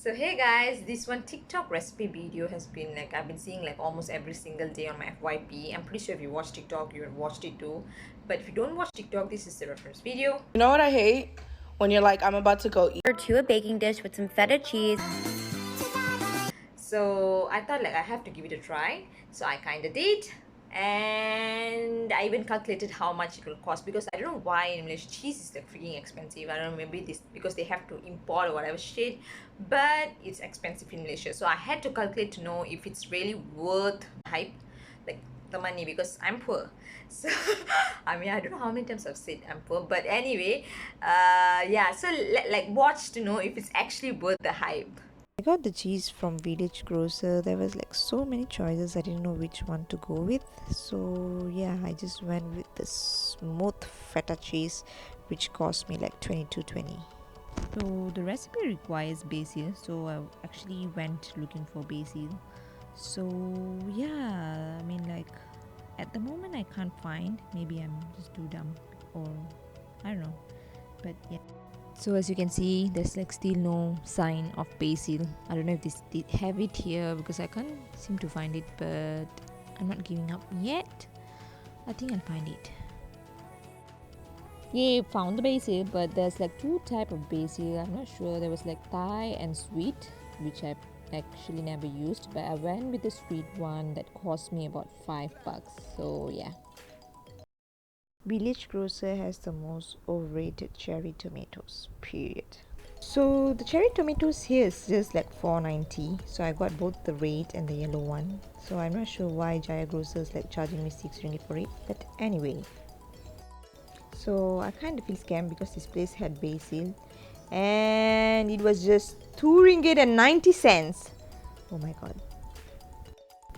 So hey guys, this one TikTok recipe video has been like I've been seeing like almost every single day on my FYP. I'm pretty sure if you watch TikTok, you have watched it too. But if you don't watch TikTok, this is the reference video. You know what I hate? When you're like, I'm about to go eat. To a baking dish with some feta cheese. So I thought like I have to give it a try. So I kinda did. And I even calculated how much it will cost because I don't know why in Malaysia cheese is like freaking expensive. I don't know, maybe this because they have to import or whatever shit, but it's expensive in Malaysia. So I had to calculate to know if it's really worth hype, like the money, because I'm poor. So I mean, I don't know how many times I've said I'm poor, but anyway, yeah. So like watch to know if it's actually worth the hype. I got the cheese from Village Grocer. There was like so many choices. I didn't know which one to go with. So yeah, I just went with the smooth feta cheese, which cost me like 22.20. So the recipe requires basil, so I actually went looking for basil. So yeah, I mean, like, at the moment I can't find. Maybe I'm just too dumb, or I don't know. But yeah. So as you can see, there's like still no sign of basil. I don't know if they have it here because I can't seem to find it, but I'm not giving up yet. I think I'll find it. Yeah, found the basil, but there's like two type of basil. I'm not sure. There was like Thai and sweet, which I actually never used, but I went with the sweet one that cost me about $5. So yeah. Village Grocer has the most overrated cherry tomatoes, period. So the cherry tomatoes here is just like 4.90. So I got both the red and the yellow one. So I'm not sure why Jaya Grocer is like charging me 6 ringgit for it. But anyway, so I kind of feel scammed because this place had basil and it was just 2 ringgit and 90 cents. Oh my god.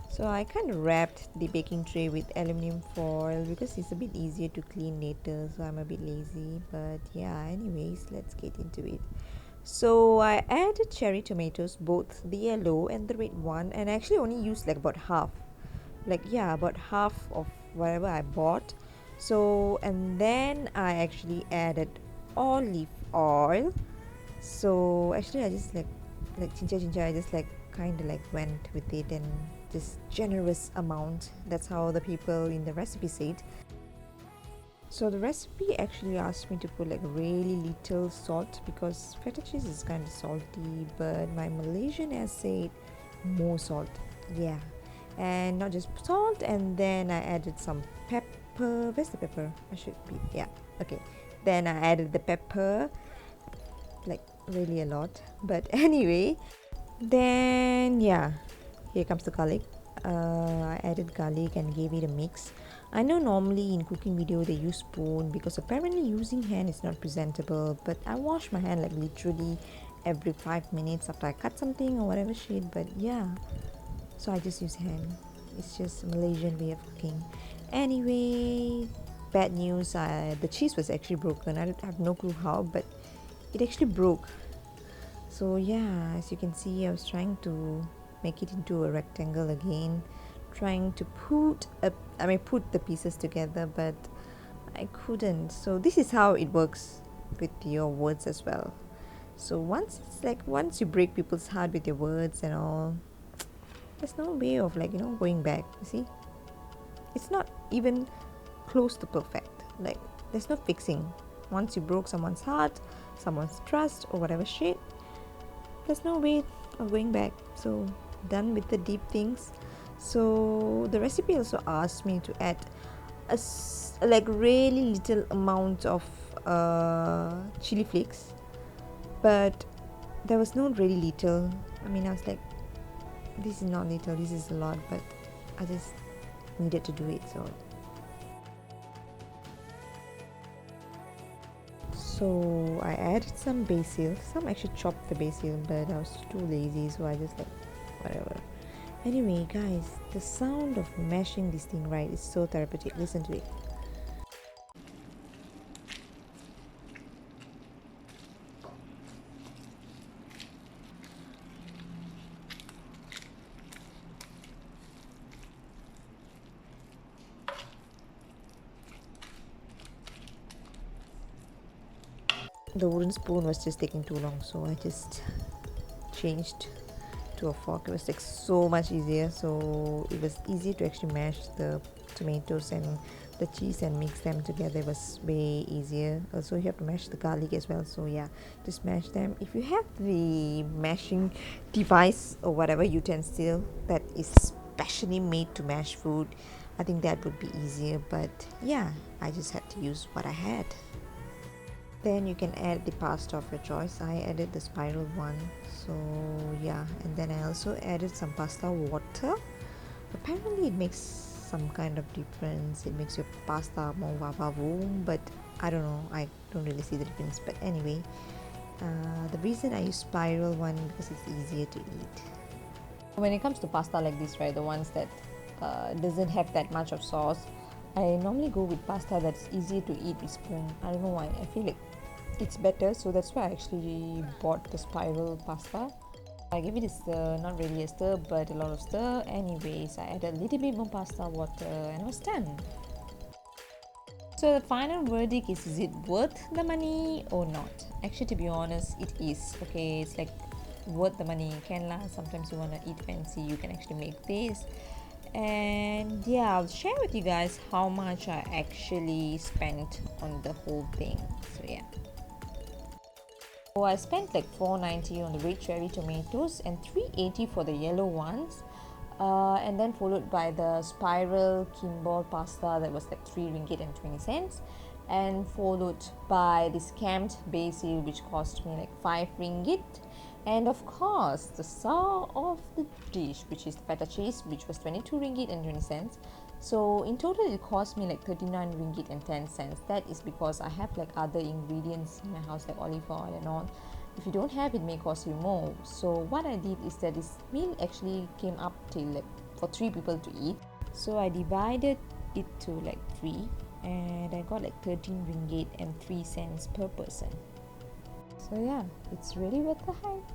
So I kind of wrapped the baking tray with aluminium foil because it's a bit easier to clean later, so I'm a bit lazy. But yeah, anyways, let's get into it. So I added cherry tomatoes, both the yellow and the red one, and I actually only used like about half. Like yeah, about half of whatever I bought. So and then I actually added olive oil. So actually I just like chincha, I just like kind of like went with it and this generous amount. That's how the people in the recipe said. So the recipe actually asked me to put like really little salt because feta cheese is kind of salty, but my Malaysian has said more salt. Yeah, and not just salt. And then I added some pepper. Where's the pepper? I should be, yeah, okay. Then I added the pepper, like really a lot. But anyway, then yeah, here comes the garlic. I added garlic and gave it a mix. I know normally in cooking video they use spoon because apparently using hand is not presentable, but I wash my hand like literally every 5 minutes after I cut something or whatever shit. But yeah, so I just use hand. It's just a Malaysian way of cooking. Anyway, bad news, the cheese was actually broken. I have no clue how, but it actually broke. So yeah, as you can see, I was trying to make it into a rectangle again, trying to put the pieces together, but I couldn't. So this is how it works with your words as well. So once you break people's heart with your words and all, there's no way of going back. You see, it's not even close to perfect. Like there's no fixing. Once you broke someone's heart, someone's trust or whatever shit, there's no way of going back. So done with the deep things. So the recipe also asked me to add like really little amount of chili flakes, but there was no really little. I mean, I was like, this is not little, this is a lot, but I just needed to do it. So I added some basil. Some actually chopped the basil, but I was too lazy, so I just like whatever. Anyway, guys, the sound of mashing this thing right is so therapeutic. Listen to it. The wooden spoon was just taking too long, so I just changed to a fork. It was like so much easier. So it was easy to actually mash the tomatoes and the cheese and mix them together. It was way easier. Also, you have to mash the garlic as well. So yeah, just mash them. If you have the mashing device or whatever utensil that is specially made to mash food, I think that would be easier. But yeah, I just had to use what I had. Then you can add the pasta of your choice. I added the spiral one, so yeah. And then I also added some pasta water. Apparently it makes some kind of difference. It makes your pasta more vavavoom, but I don't know, I don't really see the difference. But anyway, the reason I use spiral one because it's easier to eat. When it comes to pasta like this, right, the ones that doesn't have that much of sauce, I normally go with pasta that's easier to eat with spoon. I don't know why, I feel like it's better, so that's why I actually bought the spiral pasta. I gave it a stir, not really a stir but a lot of stir. Anyways, I added a little bit more pasta water and I was done. So the final verdict is it worth the money or not? Actually, to be honest, it is. Okay, it's like worth the money. Can lah, sometimes you want to eat fancy, you can actually make this. And yeah, I'll share with you guys how much I actually spent on the whole thing. So yeah, so I spent like $4.90 on the red cherry tomatoes and $3.80 for the yellow ones, and then followed by the spiral kimball pasta that was like 3 ringgit and 20 cents, and followed by the scammed basil which cost me like 5 ringgit, and of course the star of the dish, which is the feta cheese, which was 22 ringgit and 20 cents. So in total it cost me like 39 ringgit and 10 cents. That is because I have like other ingredients in my house like olive oil and all. If you don't have, it may cost you more. So what I did is that this meal actually came up till like for 3 people to eat. So I divided it to like 3 and I got like 13 ringgit and 3 cents per person. So yeah, it's really worth the hype.